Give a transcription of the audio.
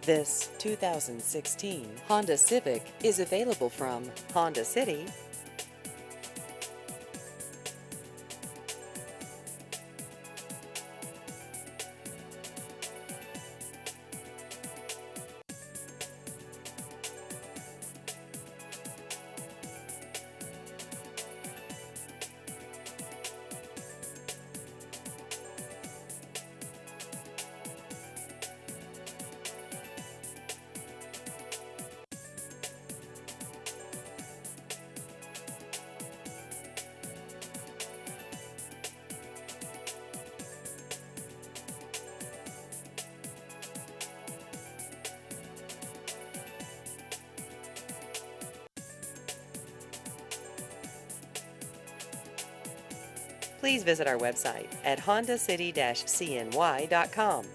This 2016 Honda Civic is available from Honda City. Please visit our website at hondacity-cny.com.